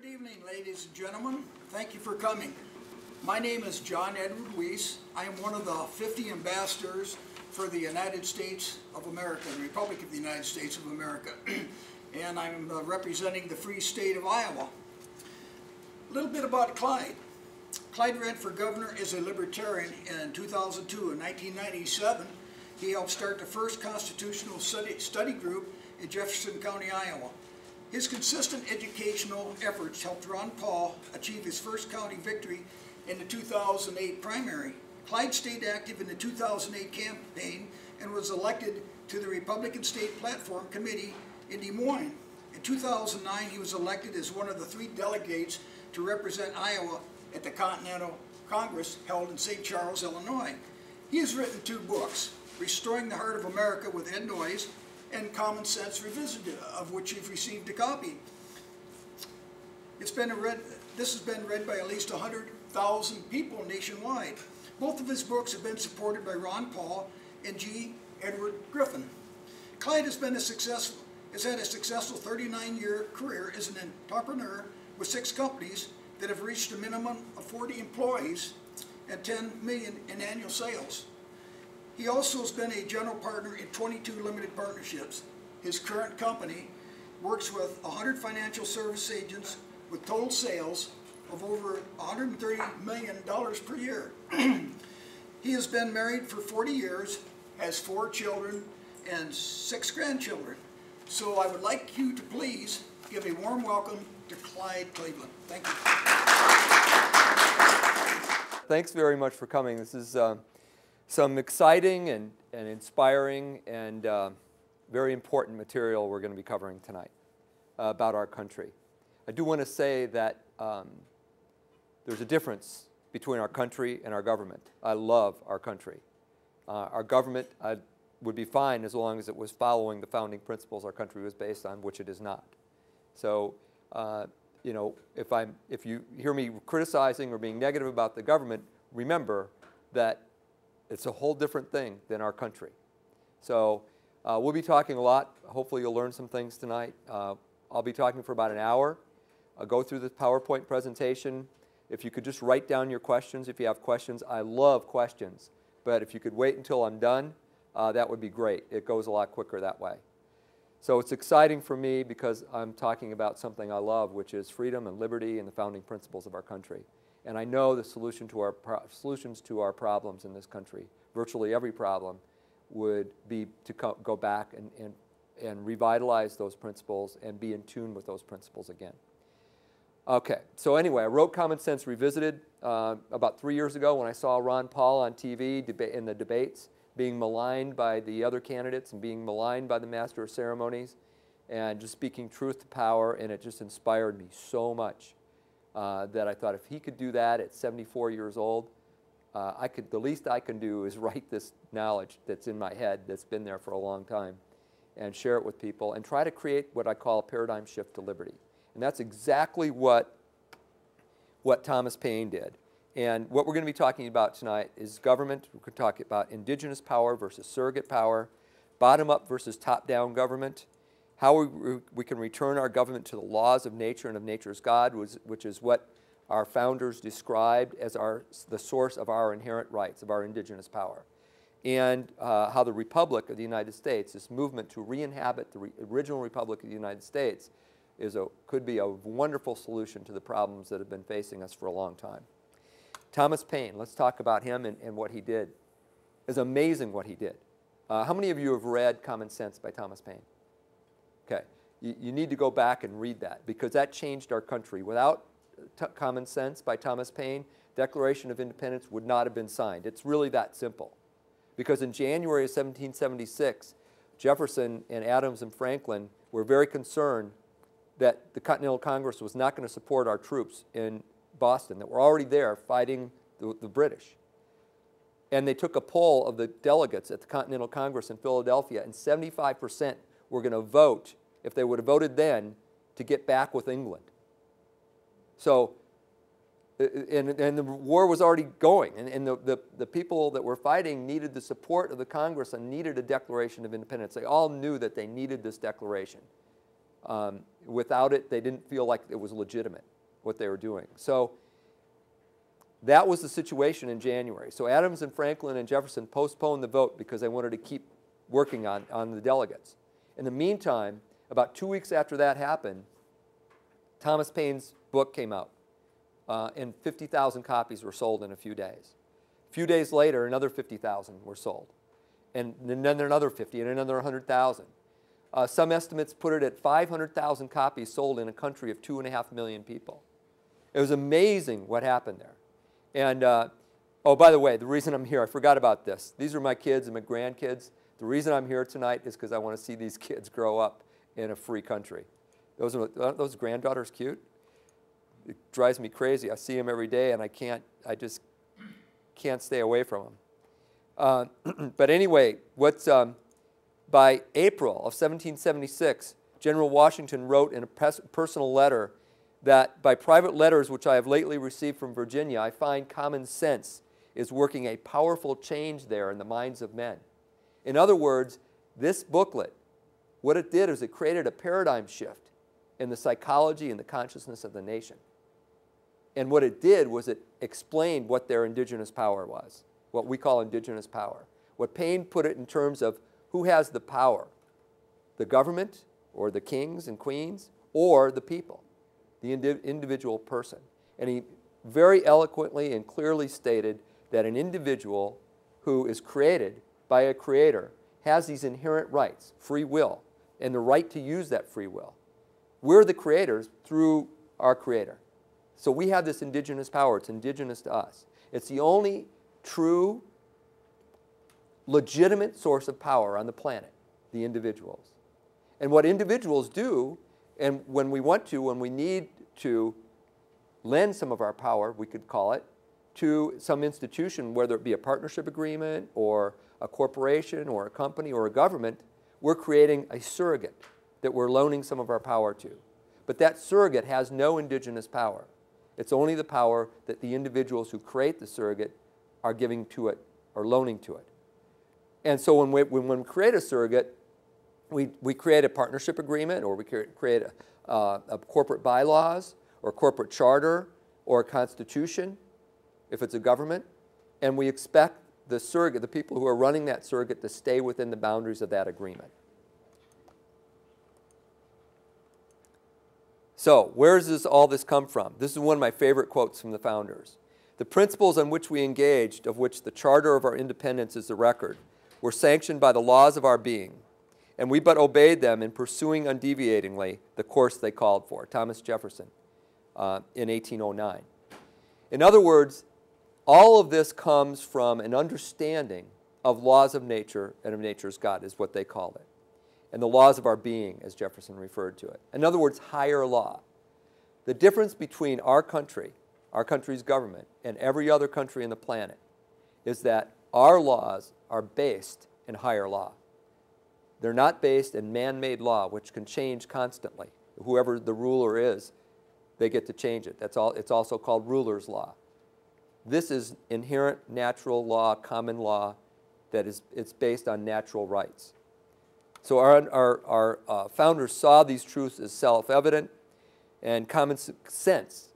Good evening, ladies and gentlemen. Thank you for coming. My name is John Edward Weiss. I am one of the 50 ambassadors for the United States of America, the Republic of the United States of America. And I'm representing the free state of Iowa. A little bit about Clyde. Clyde ran for governor as a libertarian in 2002. In 1997, he helped start the first constitutional study group in Jefferson County, Iowa. His consistent educational efforts helped Ron Paul achieve his first county victory in the 2008 primary. Clyde stayed active in the 2008 campaign and was elected to the Republican State Platform Committee in Des Moines. In 2009, he was elected as one of the 3 delegates to represent Iowa at the Continental Congress held in St. Charles, Illinois. He has written 2 books, Restoring the Heart of America with Ed Noyes and Common Sense Revisited, of which you've received a copy. This has been read by at least 100,000 people nationwide. Both of his books have been supported by Ron Paul and G. Edward Griffin. Clyde has had a successful 39-year career as an entrepreneur with 6 companies that have reached a minimum of 40 employees and $10 million in annual sales. He also has been a general partner in 22 limited partnerships. His current company works with 100 financial service agents with total sales of over $130 million per year. He has been married for 40 years, has 4 children, and 6 grandchildren. So I would like you to please give a warm welcome to Clyde Cleveland. Thank you. Thanks very much for coming. This is some exciting and inspiring and very important material we're going to be covering tonight about our country. I do want to say that there's a difference between our country and our government. I love our country. Our government would be fine as long as it was following the founding principles our country was based on, which it is not. So, you know, if you hear me criticizing or being negative about the government, remember that it's a whole different thing than our country. So we'll be talking a lot. Hopefully you'll learn some things tonight. I'll be talking for about an hour. I'll go through the PowerPoint presentation. If you could just write down your questions if you have questions. I love questions, but if you could wait until I'm done, that would be great. It goes a lot quicker that way. So it's exciting for me because I'm talking about something I love, which is freedom and liberty and the founding principles of our country. And I know the solutions to our problems in this country, virtually every problem, would be to go back and revitalize those principles and be in tune with those principles again. Okay, so anyway, I wrote Common Sense Revisited about 3 years ago when I saw Ron Paul on TV in the debates being maligned by the other candidates and being maligned by the Master of Ceremonies and just speaking truth to power, and it just inspired me so much. That I thought if he could do that at 74 years old, the least I can do is write this knowledge that's in my head that's been there for a long time and share it with people and try to create what I call a paradigm shift to liberty. And that's exactly what Thomas Paine did. And what we're going to be talking about tonight is government. We're going to talk about indigenous power versus surrogate power, bottom-up versus top-down government, how we can return our government to the laws of nature and of nature's God, which is what our founders described as the source of our inherent rights, of our indigenous power, and how the Republic of the United States, this movement to re-inhabit the original Republic of the United States, could be a wonderful solution to the problems that have been facing us for a long time. Thomas Paine, let's talk about him and what he did. It's amazing what he did. How many of you have read Common Sense by Thomas Paine? Okay, you need to go back and read that because that changed our country. Without Common Sense by Thomas Paine, Declaration of Independence would not have been signed. It's really that simple. Because in January of 1776, Jefferson and Adams and Franklin were very concerned that the Continental Congress was not going to support our troops in Boston that were already there fighting the British. And they took a poll of the delegates at the Continental Congress in Philadelphia, and 75% were going to vote, if they would have voted then, to get back with England. So, and the war was already going, and the people that were fighting needed the support of the Congress and needed a Declaration of Independence. They all knew that they needed this declaration. Without it, they didn't feel like it was legitimate, what they were doing. So that was the situation in January. So Adams and Franklin and Jefferson postponed the vote because they wanted to keep working on the delegates. In the meantime, about 2 weeks after that happened, Thomas Paine's book came out, and 50,000 copies were sold in a few days. A few days later, another 50,000 were sold, and then another 50, and another 100,000. Some estimates put it at 500,000 copies sold in a country of 2.5 million people. It was amazing what happened there. And, oh, by the way, the reason I'm here, I forgot about this. These are my kids and my grandkids. The reason I'm here tonight is because I want to see these kids grow up in a free country. Aren't those granddaughters cute? It drives me crazy. I see them every day, and I just can't stay away from them. But anyway, by April of 1776, General Washington wrote in a personal letter that by private letters which I have lately received from Virginia, I find common sense is working a powerful change there in the minds of men. In other words, this booklet, what it did is it created a paradigm shift in the psychology and the consciousness of the nation. And what it did was it explained what their indigenous power was, what we call indigenous power. What Paine put it in terms of who has the power, the government or the kings and queens or the people, the individual person. And he very eloquently and clearly stated that an individual who is created by a creator has these inherent rights, free will, and the right to use that free will. We're the creators through our creator. So we have this indigenous power. It's indigenous to us. It's the only true, legitimate source of power on the planet, the individuals. And what individuals do, and when we want to, when we need to lend some of our power, we could call it, to some institution, whether it be a partnership agreement or a corporation or a company or a government, we're creating a surrogate that we're loaning some of our power to. But that surrogate has no indigenous power. It's only the power that the individuals who create the surrogate are giving to it or loaning to it. And so when we create a surrogate, we create a partnership agreement, or we create a corporate bylaws or corporate charter or a constitution, if it's a government, and we expect the surrogate, the people who are running that surrogate, to stay within the boundaries of that agreement. So where does all this come from? This is one of my favorite quotes from the founders. The principles on which we engaged, of which the charter of our independence is the record, were sanctioned by the laws of our being, and we but obeyed them in pursuing undeviatingly the course they called for. Thomas Jefferson in 1809. In other words, all of this comes from an understanding of laws of nature and of nature's God, is what they called it. And the laws of our being, as Jefferson referred to it. In other words, higher law. The difference between our country's government, and every other country on the planet is that our laws are based in higher law. They're not based in man-made law, which can change constantly. Whoever the ruler is, they get to change it. It's also called ruler's law. This is inherent natural law, common law, it's based on natural rights. So our founders saw these truths as self-evident, and common sense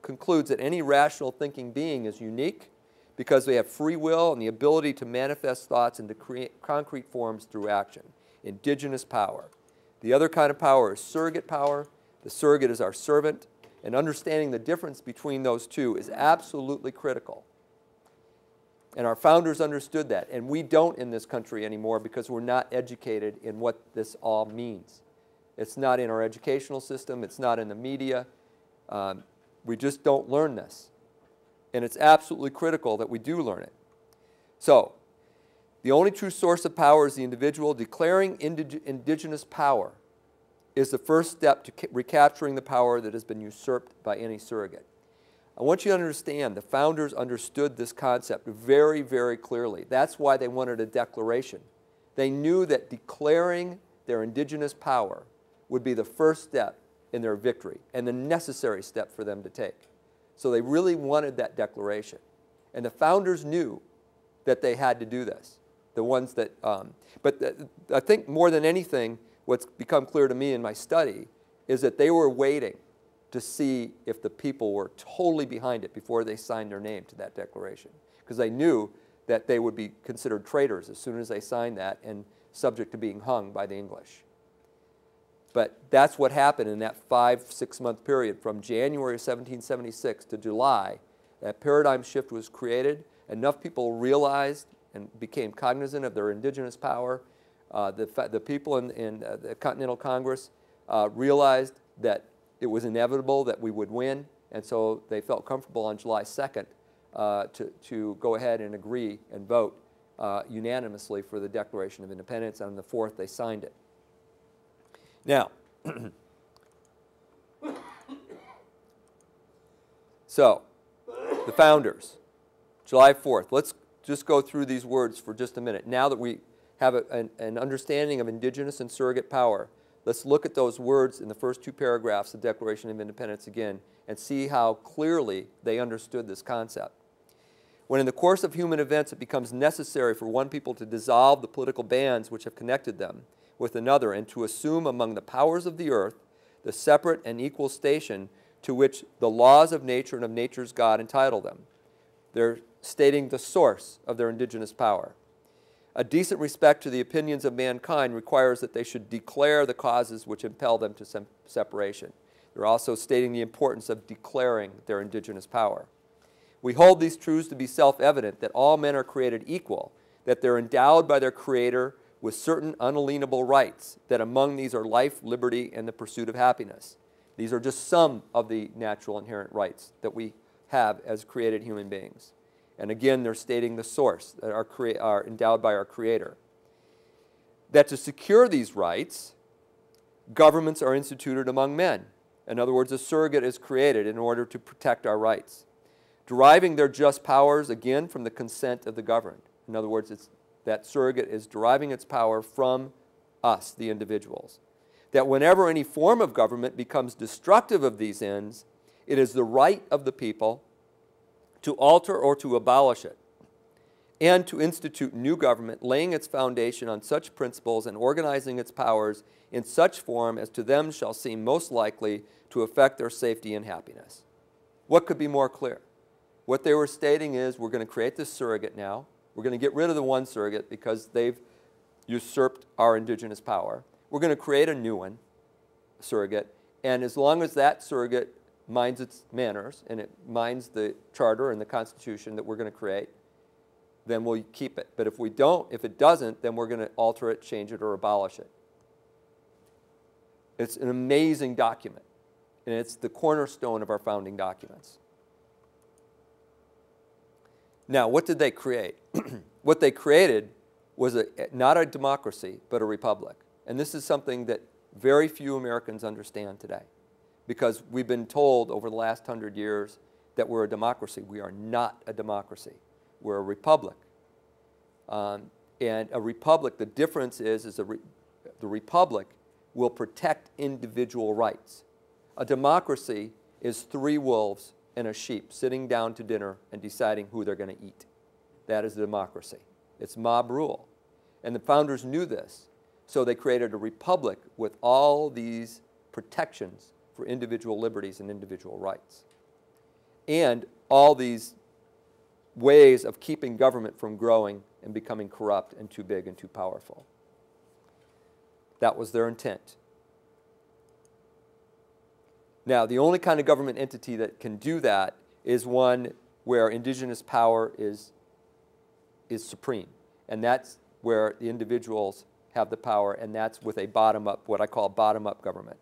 concludes that any rational thinking being is unique because they have free will and the ability to manifest thoughts into concrete forms through action. Indigenous power. The other kind of power is surrogate power. The surrogate is our servant, and understanding the difference between those two is absolutely critical. And our founders understood that, and we don't in this country anymore because we're not educated in what this all means. It's not in our educational system. It's not in the media. We just don't learn this. And it's absolutely critical that we do learn it. So, the only true source of power is the individual. Declaring indigenous power is the first step to recapturing the power that has been usurped by any surrogate. I want you to understand the founders understood this concept very, very clearly. That's why they wanted a declaration. They knew that declaring their indigenous power would be the first step in their victory and the necessary step for them to take. So they really wanted that declaration. And the founders knew that they had to do this. The ones that, I think more than anything, what's become clear to me in my study is that they were waiting to see if the people were totally behind it before they signed their name to that declaration, because they knew that they would be considered traitors as soon as they signed that and subject to being hung by the English. But that's what happened in that 5-6 month period from January of 1776 to July. That paradigm shift was created. Enough people realized and became cognizant of their indigenous power. The people in the Continental Congress realized that it was inevitable that we would win, and so they felt comfortable on July 2nd to go ahead and agree and vote unanimously for the Declaration of Independence. On the 4th, they signed it. Now, so the founders, July 4th. Let's just go through these words for just a minute. Now that we have an understanding of indigenous and surrogate power, let's look at those words in the first 2 paragraphs of the Declaration of Independence again and see how clearly they understood this concept. When in the course of human events it becomes necessary for one people to dissolve the political bands which have connected them with another and to assume among the powers of the earth the separate and equal station to which the laws of nature and of nature's God entitle them. They're stating the source of their indigenous power. A decent respect to the opinions of mankind requires that they should declare the causes which impel them to separation. They're also stating the importance of declaring their indigenous power. We hold these truths to be self-evident, that all men are created equal, that they're endowed by their Creator with certain unalienable rights, that among these are life, liberty, and the pursuit of happiness. These are just some of the natural inherent rights that we have as created human beings. And again, they're stating the source, that are endowed by our Creator. That to secure these rights, governments are instituted among men. In other words, a surrogate is created in order to protect our rights, deriving their just powers, again, from the consent of the governed. In other words, that surrogate is deriving its power from us, the individuals. That whenever any form of government becomes destructive of these ends, it is the right of the people to alter or to abolish it, and to institute new government, laying its foundation on such principles and organizing its powers in such form as to them shall seem most likely to affect their safety and happiness. What could be more clear? What they were stating is, we're going to create this surrogate now. We're going to get rid of the one surrogate because they've usurped our indigenous power. We're going to create a new one, surrogate, and as long as that surrogate minds its manners and it minds the charter and the Constitution that we're going to create, then we'll keep it. But if we don't, if it doesn't, then we're going to alter it, change it, or abolish it. It's an amazing document, and it's the cornerstone of our founding documents. Now, what did they create? What they created was not a democracy, but a republic. And this is something that very few Americans understand today, because we've been told over the last 100 years that we're a democracy. We are not a democracy. We're a republic. And a republic, the difference is the republic will protect individual rights. A democracy is 3 wolves and a sheep sitting down to dinner and deciding who they're going to eat. That is a democracy. It's mob rule. And the founders knew this, so they created a republic with all these protections for individual liberties and individual rights, and all these ways of keeping government from growing and becoming corrupt and too big and too powerful. That was their intent. Now, the only kind of government entity that can do that is one where indigenous power is supreme, and that's where the individuals have the power, and that's with a bottom-up, what I call bottom-up government.